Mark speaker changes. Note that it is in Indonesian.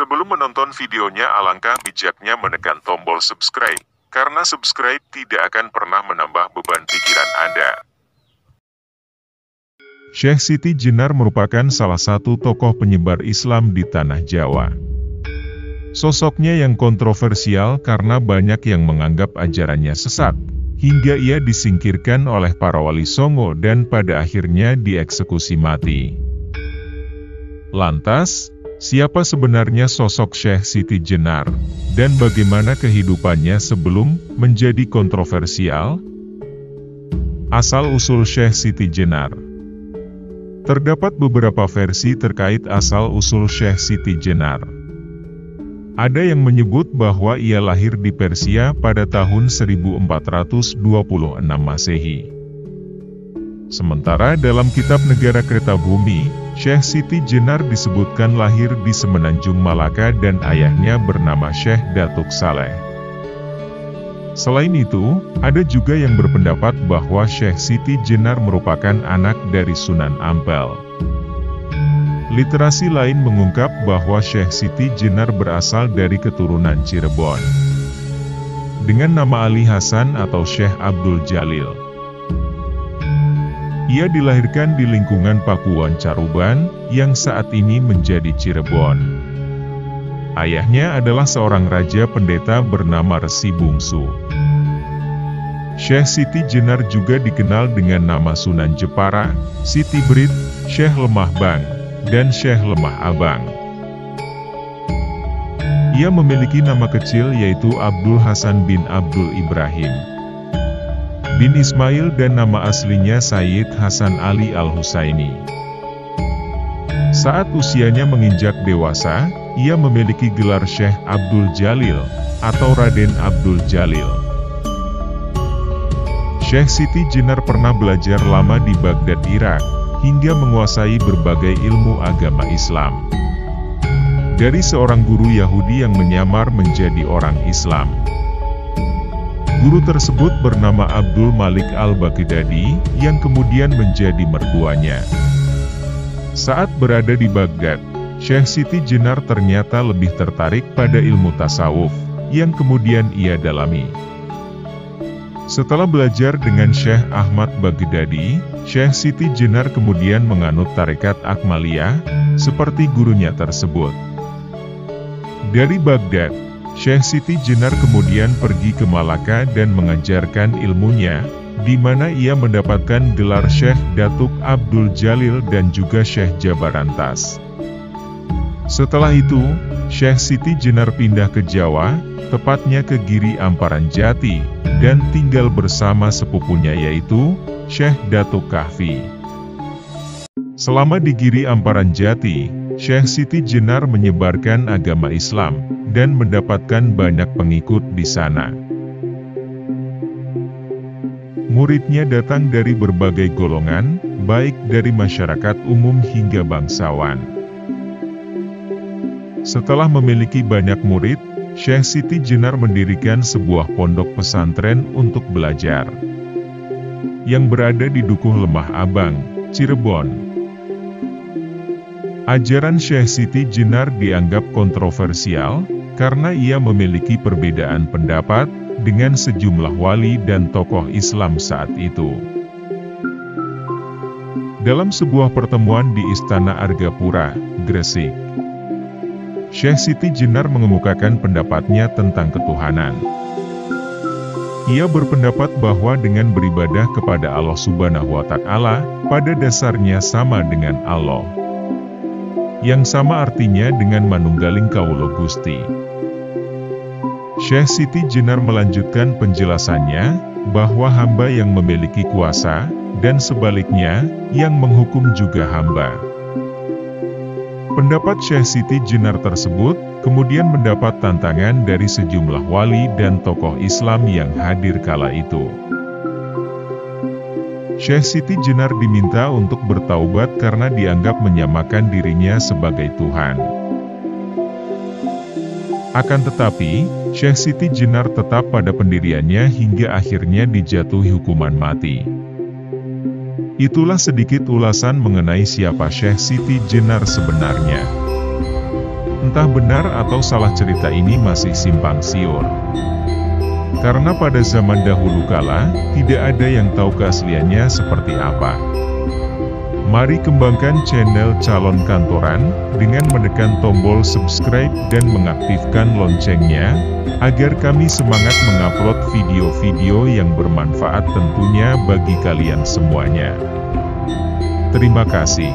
Speaker 1: Sebelum menonton videonya, alangkah bijaknya menekan tombol subscribe, karena subscribe tidak akan pernah menambah beban pikiran Anda. Syekh Siti Jenar merupakan salah satu tokoh penyebar Islam di tanah Jawa. Sosoknya yang kontroversial karena banyak yang menganggap ajarannya sesat, hingga ia disingkirkan oleh para wali songo dan pada akhirnya dieksekusi mati. Lantas, siapa sebenarnya sosok Syekh Siti Jenar, dan bagaimana kehidupannya sebelum menjadi kontroversial? Asal-usul Syekh Siti Jenar. Terdapat beberapa versi terkait asal-usul Syekh Siti Jenar. Ada yang menyebut bahwa ia lahir di Persia pada tahun 1426 Masehi. Sementara dalam kitab Negara Kertabumi, Syekh Siti Jenar disebutkan lahir di Semenanjung Malaka dan ayahnya bernama Syekh Datuk Saleh. Selain itu, ada juga yang berpendapat bahwa Syekh Siti Jenar merupakan anak dari Sunan Ampel. Literasi lain mengungkap bahwa Syekh Siti Jenar berasal dari keturunan Cirebon, dengan nama Ali Hasan atau Syekh Abdul Jalil. Ia dilahirkan di lingkungan Pakuwon Caruban, yang saat ini menjadi Cirebon. Ayahnya adalah seorang raja pendeta bernama Resi Bungsu. Syekh Siti Jenar juga dikenal dengan nama Sunan Jepara, Siti Brit, Syekh Lemah Bang, dan Syekh Lemah Abang. Ia memiliki nama kecil yaitu Abdul Hasan bin Abdul Ibrahim bin Ismail dan nama aslinya Sayyid Hasan Ali Al-Husaini. Saat usianya menginjak dewasa, ia memiliki gelar Syekh Abdul Jalil atau Raden Abdul Jalil. Syekh Siti Jenar pernah belajar lama di Baghdad, Irak, hingga menguasai berbagai ilmu agama Islam dari seorang guru Yahudi yang menyamar menjadi orang Islam. Guru tersebut bernama Abdul Malik Al-Baghdadi, yang kemudian menjadi mertuanya. Saat berada di Baghdad, Syekh Siti Jenar ternyata lebih tertarik pada ilmu tasawuf, yang kemudian ia dalami. Setelah belajar dengan Syekh Ahmad Baghdadi, Syekh Siti Jenar kemudian menganut tarekat Akmaliyah, seperti gurunya tersebut. Dari Baghdad, Syekh Siti Jenar kemudian pergi ke Malaka dan mengajarkan ilmunya, di mana ia mendapatkan gelar Syekh Datuk Abdul Jalil dan juga Syekh Jabarantas. Setelah itu, Syekh Siti Jenar pindah ke Jawa, tepatnya ke Giri Amparan Jati, dan tinggal bersama sepupunya yaitu Syekh Datuk Kahfi. Selama di Giri Amparan Jati, Syekh Siti Jenar menyebarkan agama Islam, dan mendapatkan banyak pengikut di sana. Muridnya datang dari berbagai golongan, baik dari masyarakat umum hingga bangsawan. Setelah memiliki banyak murid, Syekh Siti Jenar mendirikan sebuah pondok pesantren untuk belajar, yang berada di Dukuh Lemah Abang, Cirebon. Ajaran Syekh Siti Jenar dianggap kontroversial, karena ia memiliki perbedaan pendapat dengan sejumlah wali dan tokoh Islam saat itu. Dalam sebuah pertemuan di Istana Argapura, Gresik, Syekh Siti Jenar mengemukakan pendapatnya tentang ketuhanan. Ia berpendapat bahwa dengan beribadah kepada Allah Subhanahu wa Ta'ala, pada dasarnya sama dengan Allah. Yang sama artinya dengan manunggaling kawula Gusti. Syekh Siti Jenar melanjutkan penjelasannya, bahwa hamba yang memiliki kuasa, dan sebaliknya, yang menghukum juga hamba. Pendapat Syekh Siti Jenar tersebut, kemudian mendapat tantangan dari sejumlah wali dan tokoh Islam yang hadir kala itu. Syekh Siti Jenar diminta untuk bertaubat karena dianggap menyamakan dirinya sebagai Tuhan. Akan tetapi, Syekh Siti Jenar tetap pada pendiriannya hingga akhirnya dijatuhi hukuman mati. Itulah sedikit ulasan mengenai siapa Syekh Siti Jenar sebenarnya. Entah benar atau salah cerita ini masih simpang siur. Karena pada zaman dahulu kala, tidak ada yang tahu keasliannya seperti apa. Mari kembangkan channel Calon Kantoran, dengan menekan tombol subscribe dan mengaktifkan loncengnya, agar kami semangat mengupload video-video yang bermanfaat tentunya bagi kalian semuanya. Terima kasih.